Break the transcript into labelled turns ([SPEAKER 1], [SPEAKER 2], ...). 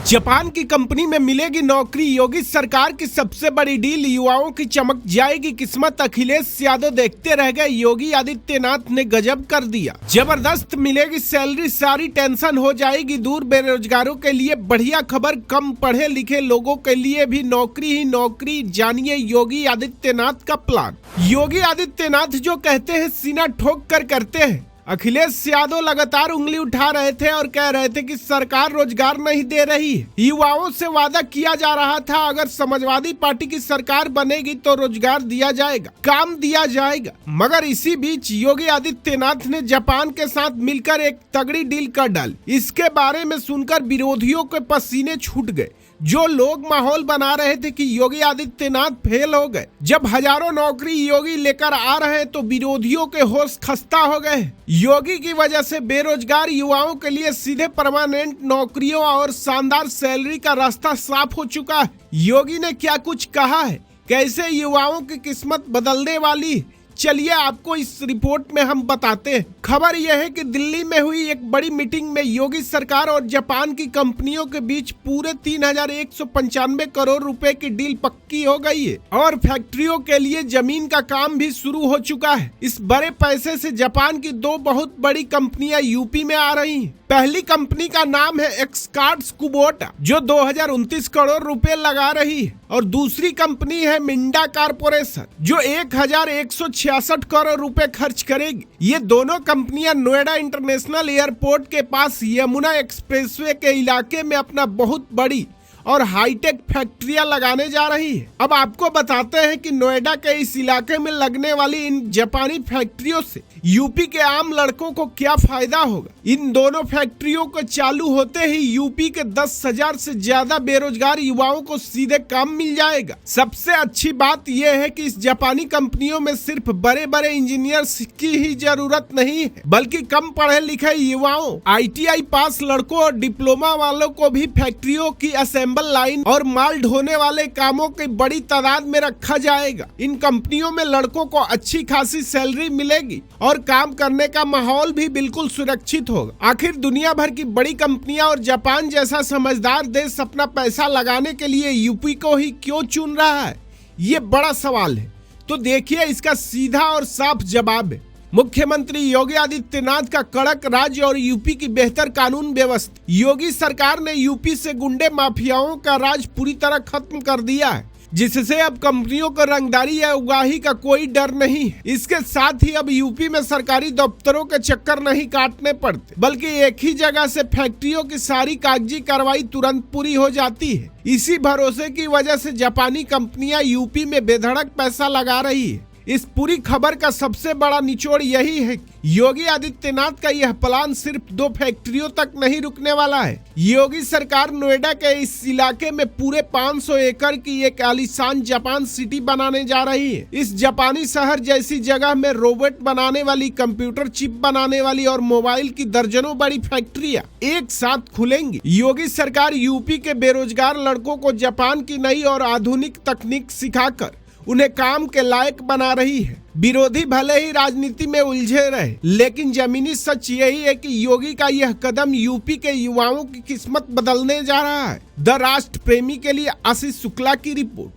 [SPEAKER 1] Japan की company में मिलेगी नौकरी, योगी सरकार की सबसे बड़ी डील, युवाओं की चमक जाएगी किस्मत। अखिलेश यादव देखते रह गए, योगी आदित्यनाथ ने गजब कर दिया। जबरदस्त मिलेगी सैलरी, सारी टेंशन हो जाएगी दूर। बेरोजगारों के लिए बढ़िया खबर, कम पढ़े लिखे लोगों के लिए भी नौकरी ही नौकरी। जानिए योगी आदित्यनाथ का प्लान। योगी आदित्यनाथ जो कहते हैं सीना ठोक कर करते हैं। अखिलेश यादव लगातार उंगली उठा रहे थे और कह रहे थे कि सरकार रोजगार नहीं दे रही है। युवाओं से वादा किया जा रहा था, अगर समाजवादी पार्टी की सरकार बनेगी तो रोजगार दिया जाएगा, काम दिया जाएगा। मगर इसी बीच योगी आदित्यनाथ ने जापान के साथ मिलकर एक तगड़ी डील कर डाली। इसके बारे में सुनकर विरोधियों के पसीने छूट गए। जो लोग माहौल बना रहे थे कि योगी आदित्यनाथ फेल हो गए, जब हजारों नौकरी योगी लेकर आ रहे हैं तो विरोधियों के होश खस्ता हो गए। योगी की वजह से बेरोजगार युवाओं के लिए सीधे परमानेंट नौकरियों और शानदार सैलरी का रास्ता साफ हो चुका है। योगी ने क्या कुछ कहा है, कैसे युवाओं की किस्मत बदलने वाली, चलिए आपको इस रिपोर्ट में हम बताते हैं। खबर यह है कि दिल्ली में हुई एक बड़ी मीटिंग में योगी सरकार और जापान की कंपनियों के बीच पूरे 3,195 करोड़ रुपए की डील पक्की हो गई है और फैक्ट्रियों के लिए जमीन का काम भी शुरू हो चुका है। इस बड़े पैसे से जापान की दो बहुत बड़ी कंपनियां यूपी में आ रही हैं। पहली कंपनी का नाम है एक्सकार्ट्स कुबोटा, जो 2029 करोड़ रुपए लगा रही है, और दूसरी कंपनी है मिंडा कारपोरेशन, जो 1,166 करोड़ रुपए खर्च करेगी। ये दोनों कंपनियां नोएडा इंटरनेशनल एयरपोर्ट के पास यमुना एक्सप्रेसवे के इलाके में अपना बहुत बड़ी और हाईटेक फैक्ट्रियां लगाने जा रही है। अब आपको बताते हैं कि नोएडा के इस इलाके में लगने वाली इन जापानी फैक्ट्रियों से यूपी के आम लड़कों को क्या फायदा होगा। इन दोनों फैक्ट्रियों को चालू होते ही यूपी के 10,000 से ज्यादा बेरोजगार युवाओं को सीधे काम मिल जाएगा। सबसे अच्छी बात यह है कि इस जापानी कंपनियों में सिर्फ बड़े बड़े इंजीनियर्स की ही जरूरत नहीं है, बल्कि कम पढ़े लिखे युवाओं, ITI पास लड़कों और डिप्लोमा वालों को भी फैक्ट्रियों की असेंबल लाइन और माल ढोने वाले कामों की बड़ी तादाद में रखा जाएगा। इन कंपनियों में लड़कों को अच्छी खासी सैलरी मिलेगी और काम करने का माहौल भी बिल्कुल सुरक्षित होगा। आखिर दुनिया भर की बड़ी कंपनियां और जापान जैसा समझदार देश अपना पैसा लगाने के लिए यूपी को ही क्यों चुन रहा है, ये बड़ा सवाल है। तो देखिए इसका सीधा और साफ जवाब है। मुख्यमंत्री योगी आदित्यनाथ का कड़क राज्य और यूपी की बेहतर कानून व्यवस्था। योगी सरकार ने यूपी से गुंडे माफियाओं का राज पूरी तरह खत्म कर दिया है, जिससे अब कंपनियों को रंगदारी या उगाही का कोई डर नहीं है। इसके साथ ही अब यूपी में सरकारी दफ्तरों के चक्कर नहीं काटने पड़ते, बल्कि एक ही जगह से फैक्ट्रियों की सारी कागजी कार्रवाई तुरंत पूरी हो जाती है। इसी भरोसे की वजह से जापानी कंपनियां यूपी में बेधड़क पैसा लगा रही है। इस पूरी खबर का सबसे बड़ा निचोड़ यही है कि योगी आदित्यनाथ का यह प्लान सिर्फ 2 फैक्ट्रियों तक नहीं रुकने वाला है। योगी सरकार नोएडा के इस इलाके में पूरे 500 एकड़ की एक आलीशान जापान सिटी बनाने जा रही है। इस जापानी शहर जैसी जगह में रोबोट बनाने वाली, कंप्यूटर चिप बनाने वाली और मोबाइल की दर्जनों बड़ी फैक्ट्रियां एक साथ खुलेंगी। योगी सरकार यूपी के बेरोजगार लड़कों को जापान की नई और आधुनिक तकनीक सिखाकर उन्हें काम के लायक बना रही है। विरोधी भले ही राजनीति में उलझे रहे, लेकिन जमीनी सच यही है कि योगी का यह कदम यूपी के युवाओं की किस्मत बदलने जा रहा है। द राष्ट्र प्रेमी के लिए आशीष शुक्ला की रिपोर्ट।